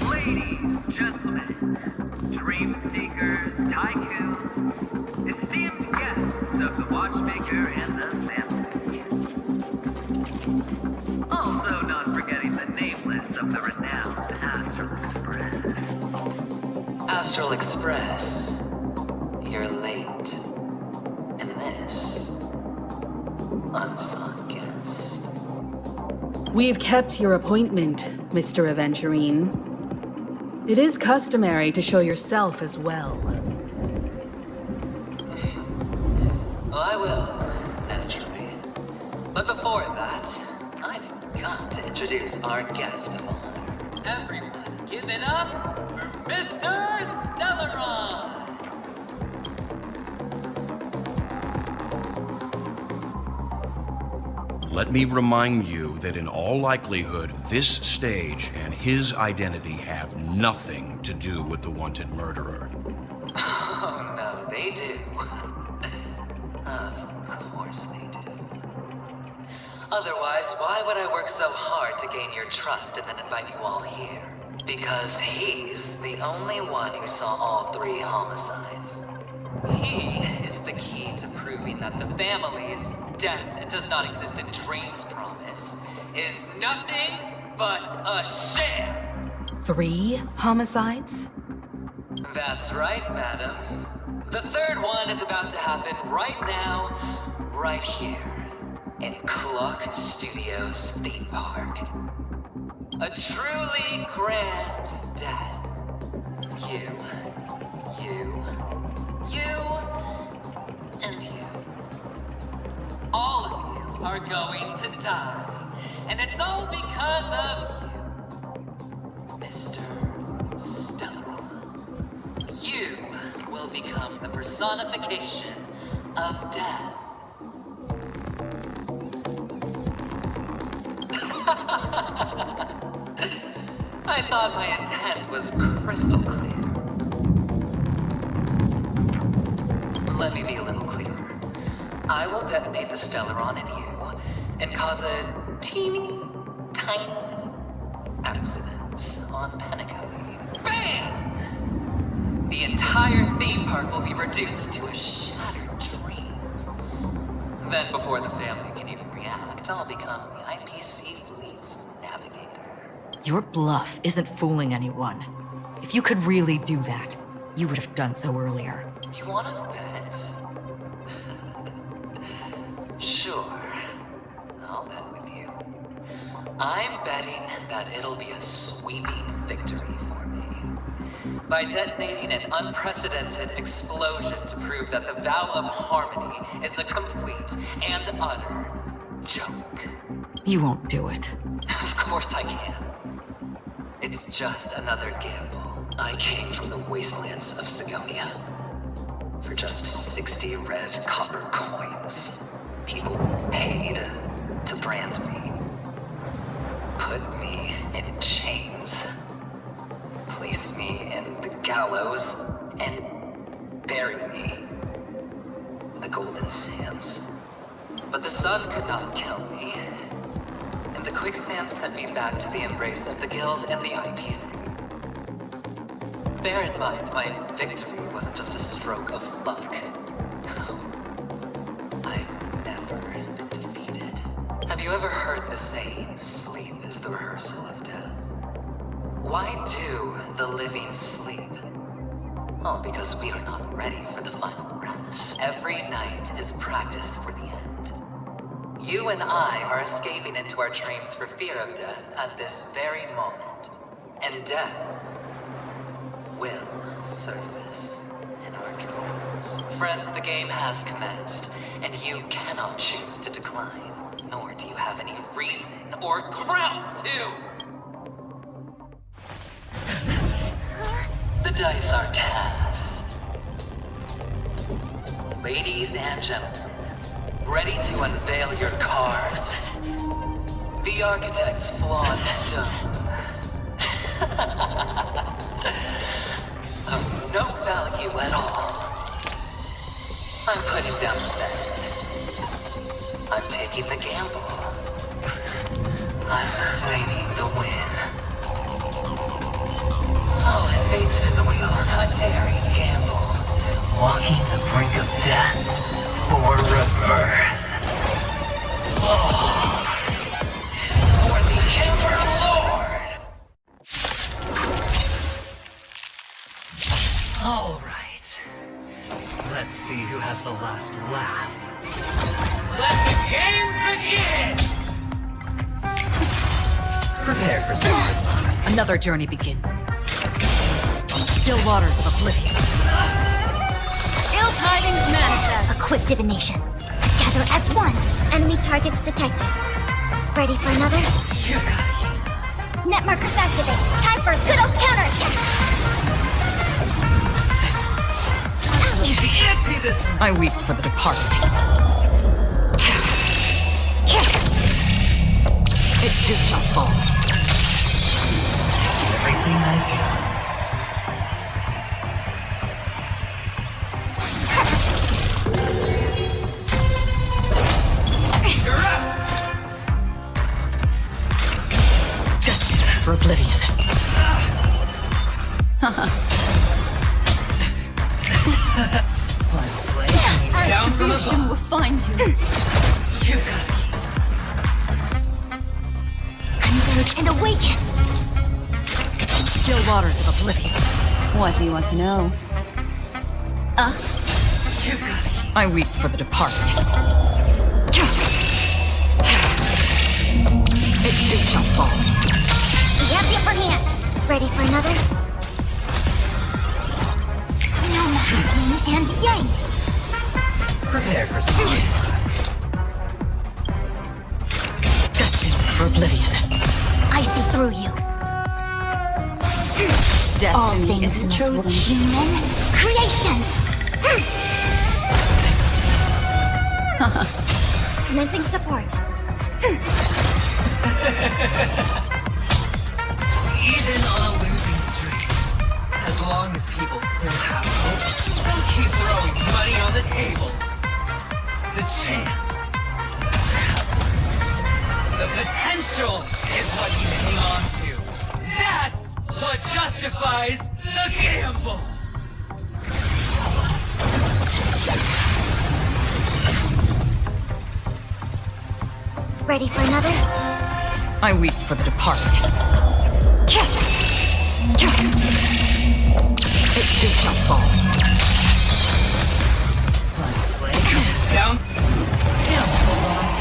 Ladies, gentlemen, dream seekers, tycoons, esteemed guests of the watchmaker and the sandwich. Also not forgetting the nameless of the renowned Astral Express. Astral Express, you're late. And this, unsung guest. We've kept your appointment, Mr. Aventurine. It is customary to show yourself as well. I will, naturally. But before that, I've got to introduce our guest of honor. Everyone, give it up for Mr. Stellaron! Let me remind you that in all likelihood, this stage and his identity have nothing to do with the wanted murderer. Oh no, they do. Of course they do. Otherwise, why would I work so hard to gain your trust and then invite you all here? Because he's the only one who saw all 3 homicides. He is the key to proving that the family's death and does not exist in dreams promise is nothing but a sham! 3 homicides? That's right, madam. The 3rd one is about to happen right now, right here, in Clock Studios theme park. A truly grand death. You, and you. All of you are going to die. And it's all because of you, Mr. Stellaron. You will become the personification of death. I thought my intent was crystal clear. Let me be a little clearer. I will detonate the Stellaron in you and cause a teeny, tiny accident on penacony. Bam! The entire theme park will be reduced to a shattered dream. Then before the family can even react, I'll become the IPC fleet's navigator. Your bluff isn't fooling anyone. If you could really do that, you would have done so earlier. You wanna bet? Sure. I'll bet with you. I'm betting that it'll be a sweeping victory for me. By detonating an unprecedented explosion to prove that the vow of harmony is a complete and utter joke. You won't do it. Of course I can. It's just another gamble. I came from the wastelands of Sigonia. For just 60 red copper coins, people paid to brand me. Put me in chains. Place me in the gallows and bury me in the golden sands. But the sun could not kill me. And the quicksand sent me back to the embrace of the Guild and the IPC. Bear in mind, my victory wasn't just a stroke of luck. No. I've never been defeated. Have you ever heard the saying, sleep is the rehearsal of death? Why do the living sleep? Oh, because we are not ready for the final rest. Every night is practice for the end. You and I are escaping into our dreams for fear of death at this very moment. And death will surface in our dreams. Friends, the game has commenced, and you cannot choose to decline. Nor do you have any reason or grounds to! The dice are cast. Ladies and gentlemen, ready to unveil your cards? The architect's flawed stone. Of no value at all. I'm putting down the bet. I'm taking the gamble. I'm claiming the win. walking the brink of death for rebirth. For the Ember Lord! Alright. Let's see who has the last laugh. Let the game begin! Prepare for something. Another journey begins. Still waters of oblivion. Ill tidings manifest. A quick divination. Together as one. Enemy targets detected. Ready for another? You got it. Net markers activate. Time for a good old counterattack. Fancy this one. I weep for the departed. It too shall fall. Everything I've got. You're up! Destined for oblivion. Final play. Down from above. Will find you. You got it. Converge and awaken. Still waters of oblivion. What do you want to know? You got it. I weep for the departed. It too shall fall. We have the upper hand. Ready for another? No matter yin and yang. Prepare for something. Destined for oblivion. I see through you. All Destiny things isn't in this world chosen. human creations. Commencing support. Even on a losing streak, as long as people still have hope, they'll keep throwing money on the table. The chance, the potential is what you hang on to. That's what justifies the gamble. Ready for another? I weep for the departed. It too shall fall. Down.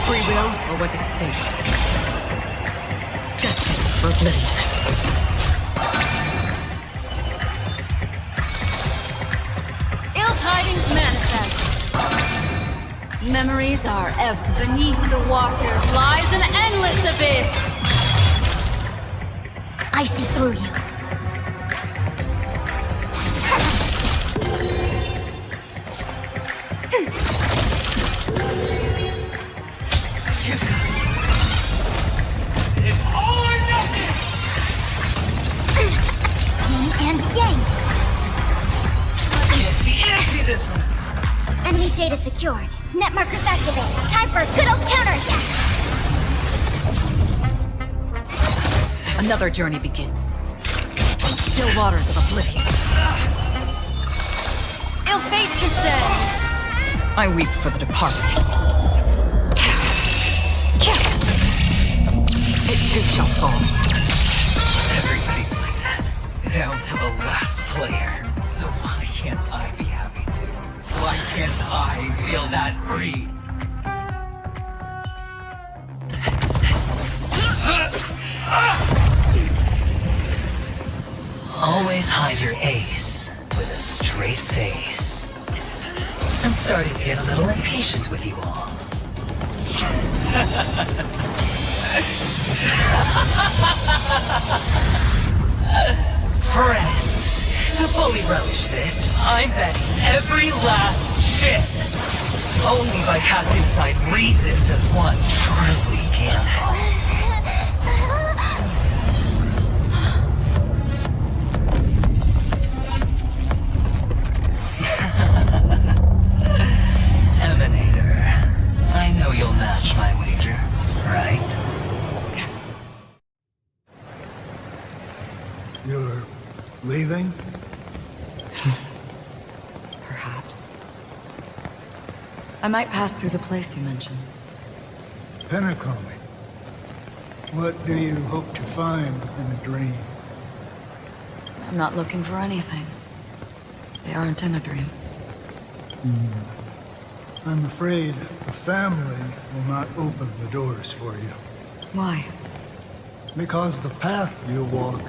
Free will, or was it fate? Destined for oblivion. Ill tidings manifest. Memories are ever. Beneath the waters lies an endless abyss. I see through you. It's all or nothing! Yin and yang. Can't be easy this one. Enemy data secured. Net markers activate. Time for a good old counterattack. Another journey begins. Still waters of oblivion. Ill fate descends. I weep for the departed. It too shall fall. Everybody's like that. Down to the last player. So why can't I be happy too? Why can't I feel that free? Always hide your ace with a straight face. I'm starting to get a little impatient with you all. Friends, to fully relish this, I'm betting every last chip. Only by casting aside reason does one truly gamble. Emanator, I know you'll match my wager, right? You're leaving? Perhaps. I might pass through the place you mentioned. Penacony. What do you hope to find within a dream? I'm not looking for anything. They aren't in a dream. I'm afraid the family will not open the doors for you. Why? Because the path you walk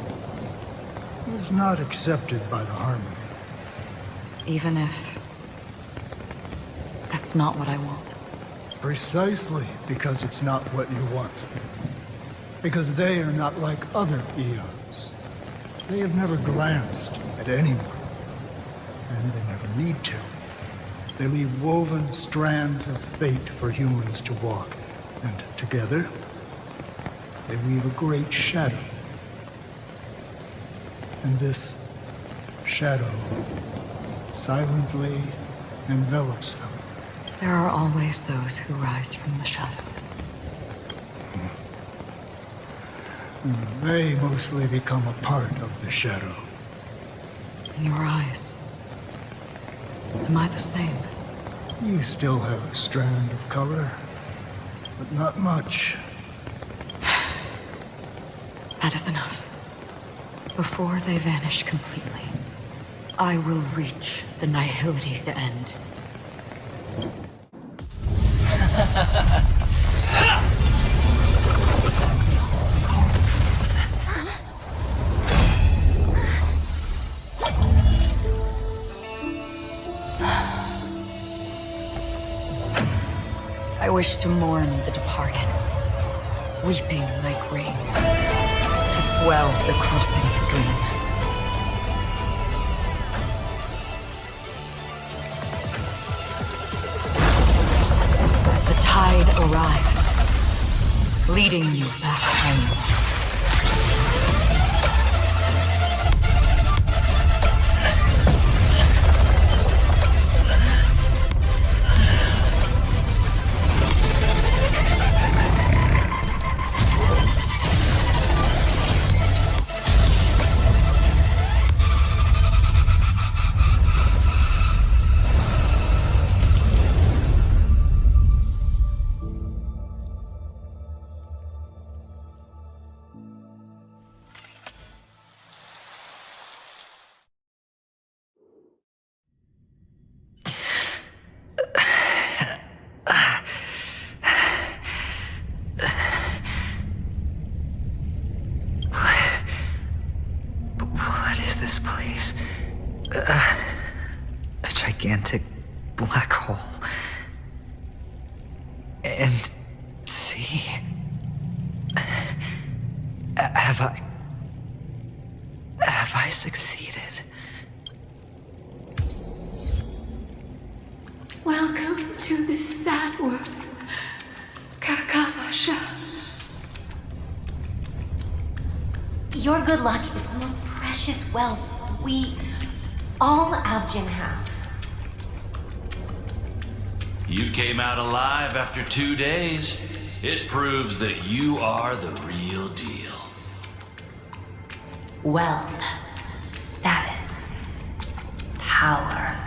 is not accepted by the Harmony. Even if... that's not what I want. Precisely because it's not what you want. Because they are not like other eons. They have never glanced at anyone. And they never need to. They leave woven strands of fate for humans to walk. And together, they weave a great shadow. And this shadow silently envelops them. There are always those who rise from the shadows. They mostly become a part of the shadow. In your eyes. Am I the same? You still have a strand of color, but not much. That is enough. Before they vanish completely, I will reach the Nihility's end. I wish to mourn the departed, weeping like rain, to swell the crossing stream. As the tide arrives, leading you back home. Gigantic black hole. And see... Have I succeeded? Welcome to this sad world, Kakavasha. Your good luck is the most precious wealth we, all Avgin, have. You came out alive after 2 days. It proves that you are the real deal. Wealth, status, power.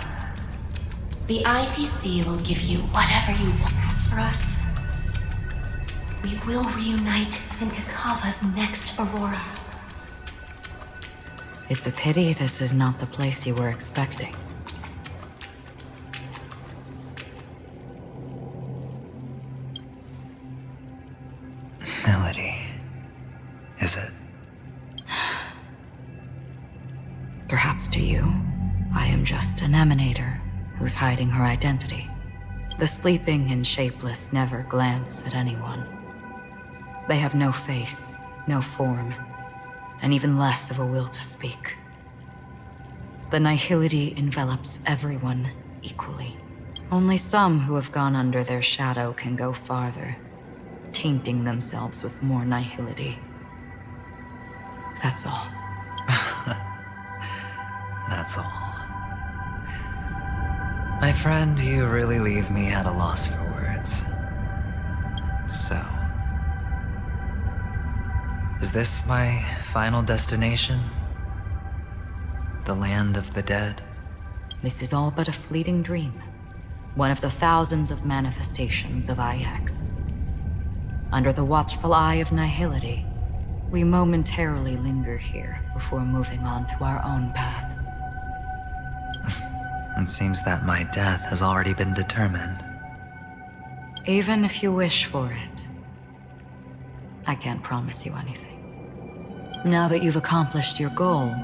The IPC will give you whatever you want. As for us, we will reunite in Kakava's next Aurora. It's a pity this is not the place you were expecting. Melody. Is it? Perhaps to you, I am just an emanator who's hiding her identity. The sleeping and shapeless never glance at anyone. They have no face, no form, and even less of a will to speak. The Nihility envelops everyone equally. Only some who have gone under their shadow can go farther, tainting themselves with more Nihility. That's all. That's all. My friend, you really leave me at a loss for words. So... is this my final destination? The land of the dead? This is all but a fleeting dream. one of the thousands of manifestations of IX. Under the watchful eye of Nihility, we momentarily linger here before moving on to our own paths. It seems that my death has already been determined. Even if you wish for it, I can't promise you anything. Now that you've accomplished your goal,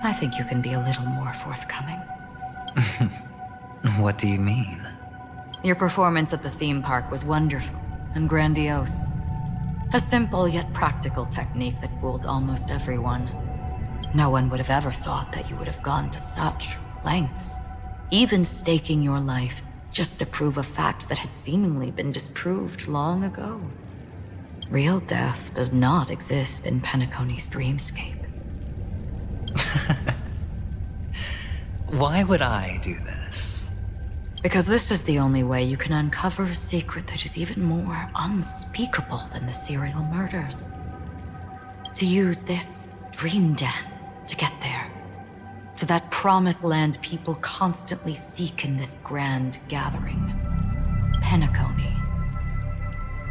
I think you can be a little more forthcoming. What do you mean? Your performance at the theme park was wonderful and grandiose. A simple yet practical technique that fooled almost everyone. No one would have ever thought that you would have gone to such lengths, even staking your life just to prove a fact that had seemingly been disproved long ago. Real death does not exist in Penacony's dreamscape. Why would I do this? Because this is the only way you can uncover a secret that is even more unspeakable than the serial murders. To use this dream death to get there. To that promised land people constantly seek in this grand gathering. Penacony.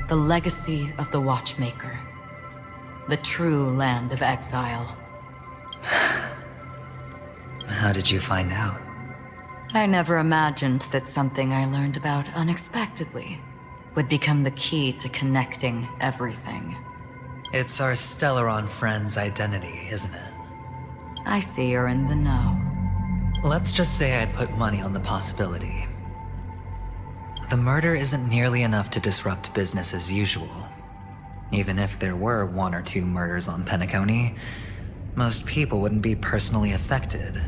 The legacy of the Watchmaker. The true land of exile. How did you find out? I never imagined that something I learned about unexpectedly would become the key to connecting everything. It's our Stellaron friend's identity, isn't it? I see you're in the know. Let's just say I'd put money on the possibility. The murder isn't nearly enough to disrupt business as usual. Even if there were 1 or 2 murders on Penacony, most people wouldn't be personally affected.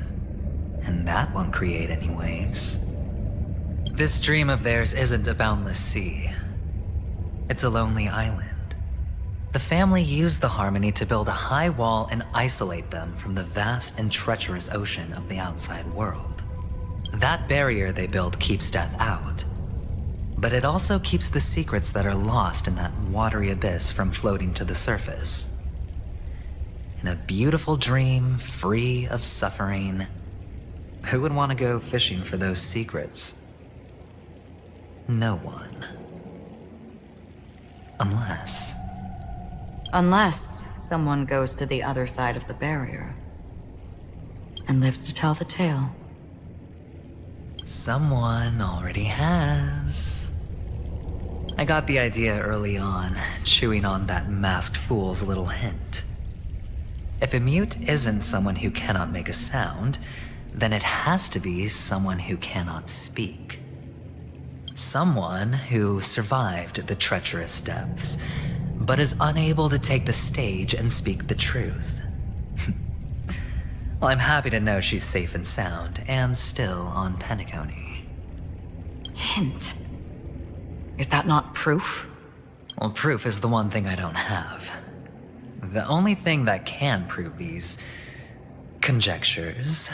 And that won't create any waves. This dream of theirs isn't a boundless sea. It's a lonely island. The family used the Harmony to build a high wall and isolate them from the vast and treacherous ocean of the outside world. That barrier they built keeps death out. But it also keeps the secrets that are lost in that watery abyss from floating to the surface. In a beautiful dream, free of suffering, who would want to go fishing for those secrets? No one. Unless someone goes to the other side of the barrier and lives to tell the tale. Someone already has. I got the idea early on, chewing on that masked fool's little hint. If a mute isn't someone who cannot make a sound, then it has to be someone who cannot speak. Someone who survived the treacherous depths, but is unable to take the stage and speak the truth. Well, I'm happy to know she's safe and sound, and still on Penacony. Hint. Is that not proof? Well, proof is the one thing I don't have. The only thing that can prove these conjectures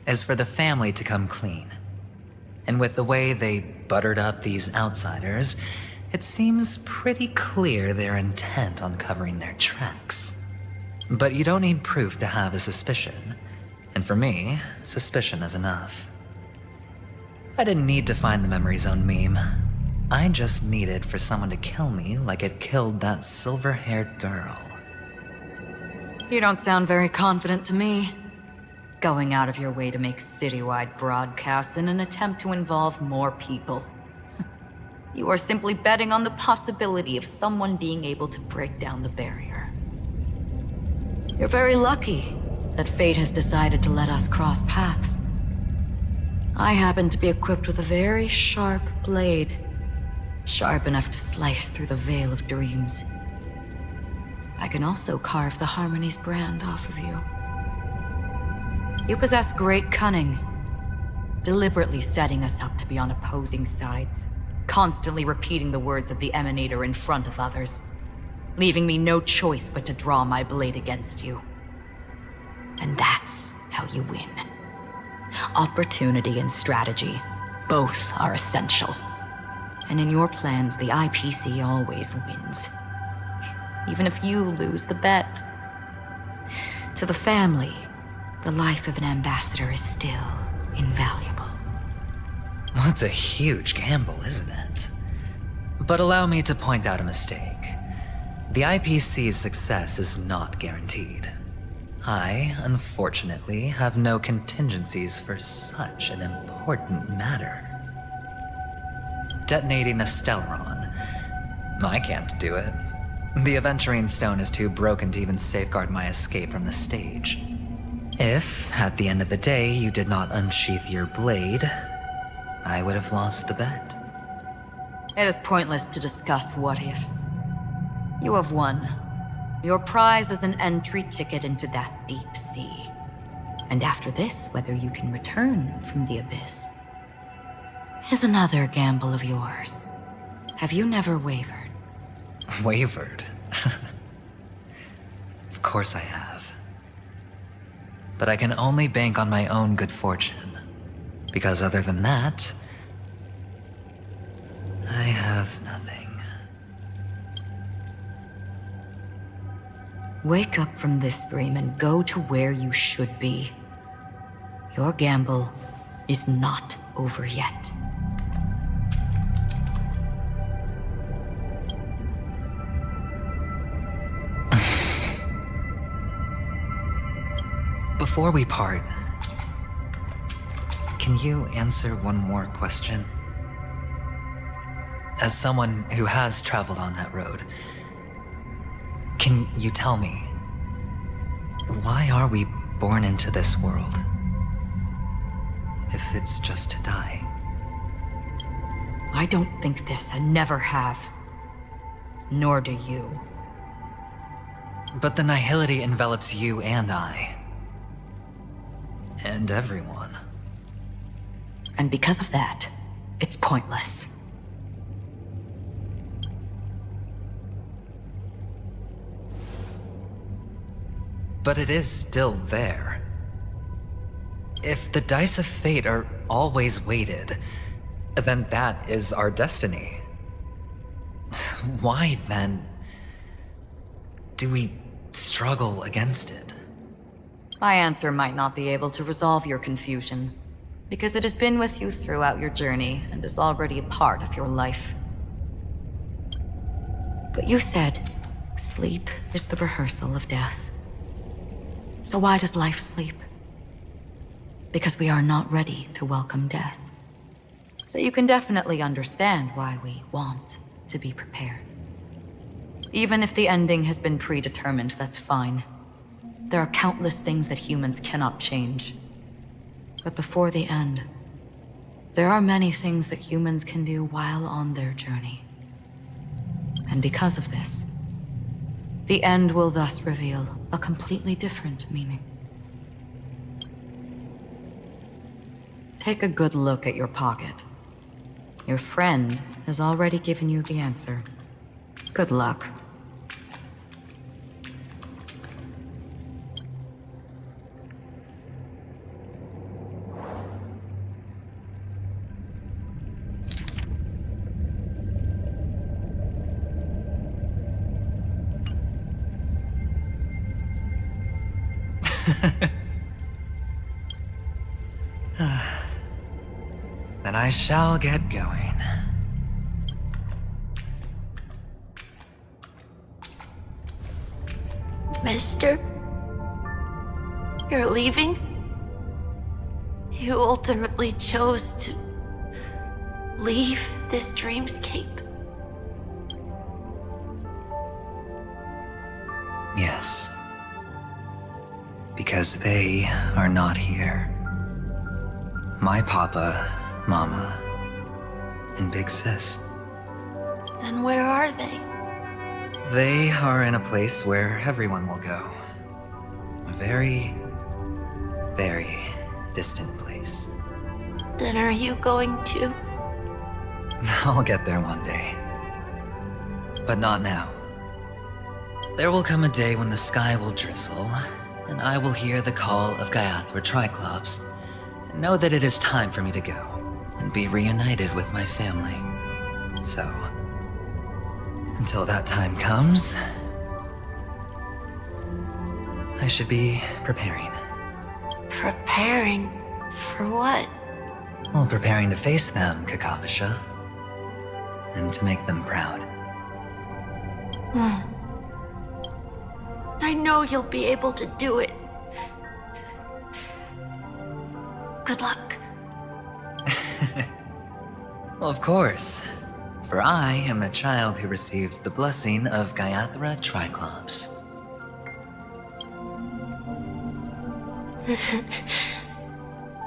is for the family to come clean. And with the way they buttered up these outsiders, it seems pretty clear they're intent on covering their tracks. But you don't need proof to have a suspicion. And for me, suspicion is enough. I didn't need to find the memory zone meme. I just needed for someone to kill me like it killed that silver-haired girl. You don't sound very confident to me. Going out of your way to make citywide broadcasts in an attempt to involve more people. You are simply betting on the possibility of someone being able to break down the barrier. You're very lucky that fate has decided to let us cross paths. I happen to be equipped with a very sharp blade. Sharp enough to slice through the veil of dreams. I can also carve the Harmony's brand off of you. You possess great cunning, deliberately setting us up to be on opposing sides, constantly repeating the words of the Emanator in front of others, leaving me no choice but to draw my blade against you. And that's how you win. Opportunity and strategy, both are essential. And in your plans, the IPC always wins. Even if you lose the bet. To the family, the life of an ambassador is still invaluable. Well, it's a huge gamble, isn't it? But allow me to point out a mistake. The IPC's success is not guaranteed. I, unfortunately, have no contingencies for such an important matter. Detonating a Stellaron. I can't do it. The Aventurine stone is too broken to even safeguard my escape from the stage. If, at the end of the day, you did not unsheath your blade, I would have lost the bet. It is pointless to discuss what-ifs. You have won. Your prize is an entry ticket into that deep sea. And after this, whether you can return from the abyss is another gamble of yours. Have you never wavered? Wavered? Of course I have. But I can only bank on my own good fortune. Because other than that, I have nothing. Wake up from this dream and go to where you should be. Your gamble is not over yet. Before we part, can you answer one more question? As someone who has traveled on that road, can you tell me, why are we born into this world? If it's just to die. I don't think this and never have. Nor do you. But the nihility envelops you and I. And everyone. And because of that, it's pointless. But it is still there. If the dice of fate are always weighted, then that is our destiny. Why, then, do we struggle against it? My answer might not be able to resolve your confusion, because it has been with you throughout your journey and is already a part of your life. But you said, sleep is the rehearsal of death. So why does life sleep? Because we are not ready to welcome death. So you can definitely understand why we want to be prepared. Even if the ending has been predetermined, that's fine. There are countless things that humans cannot change. But before the end, there are many things that humans can do while on their journey. And because of this, the end will thus reveal a completely different meaning. Take a good look at your pocket. Your friend has already given you the answer. Good luck. Then I shall get going. Mister? You're leaving? You ultimately chose to leave this dreamscape? Yes. Because they are not here. My papa, mama, and big sis. Then where are they? They are in a place where everyone will go. A very, very distant place. Then are you going to? I'll get there one day. But not now. There will come a day when the sky will drizzle, and I will hear the call of Gaiathra Triclops, and know that it is time for me to go, and be reunited with my family. So, until that time comes, I should be preparing. Preparing for what? Well, preparing to face them, Kakavasha. And to make them proud. I know you'll be able to do it. Good luck. Well, of course. For I am the child who received the blessing of Gaiathra Triclops.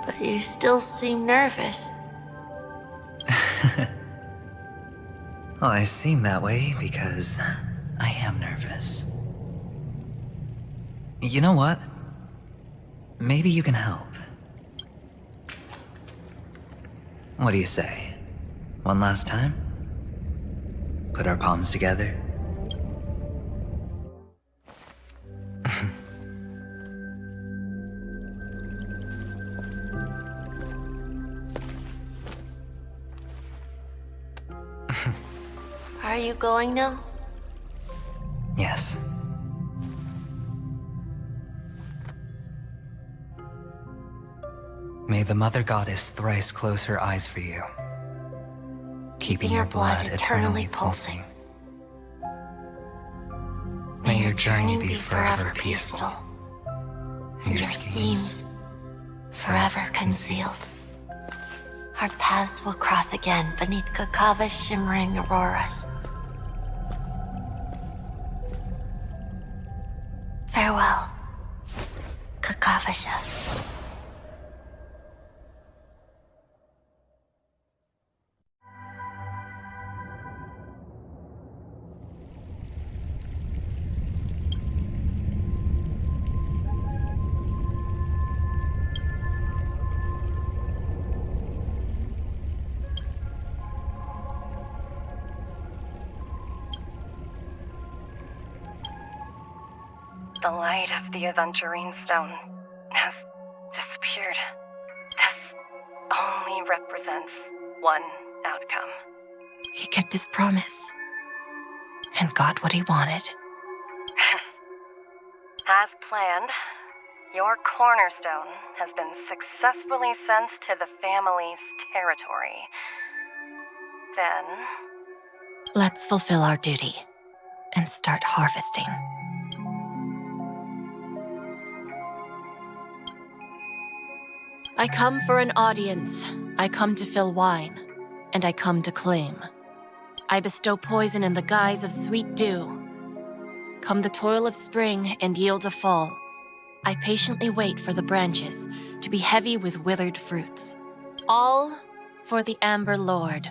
But you still seem nervous. Well, I seem that way because I am nervous. You know what? Maybe you can help. What do you say? One last time? Put our palms together? Are you going now? Yes. May the Mother Goddess thrice close her eyes for you, keeping your blood eternally pulsing. May your journey be forever peaceful, and your schemes forever concealed. Our paths will cross again beneath Kakava's shimmering auroras. Farewell, Kakavasha. The light of the Aventurine stone has disappeared. This only represents one outcome. He kept his promise. And got what he wanted. As planned, your cornerstone has been successfully sent to the family's territory. Then... Let's fulfill our duty and start harvesting. I come for an audience. I come to fill wine, and I come to claim. I bestow poison in the guise of sweet dew. Come the toil of spring and yield a fall. I patiently wait for the branches to be heavy with withered fruits. All for the Amber Lord.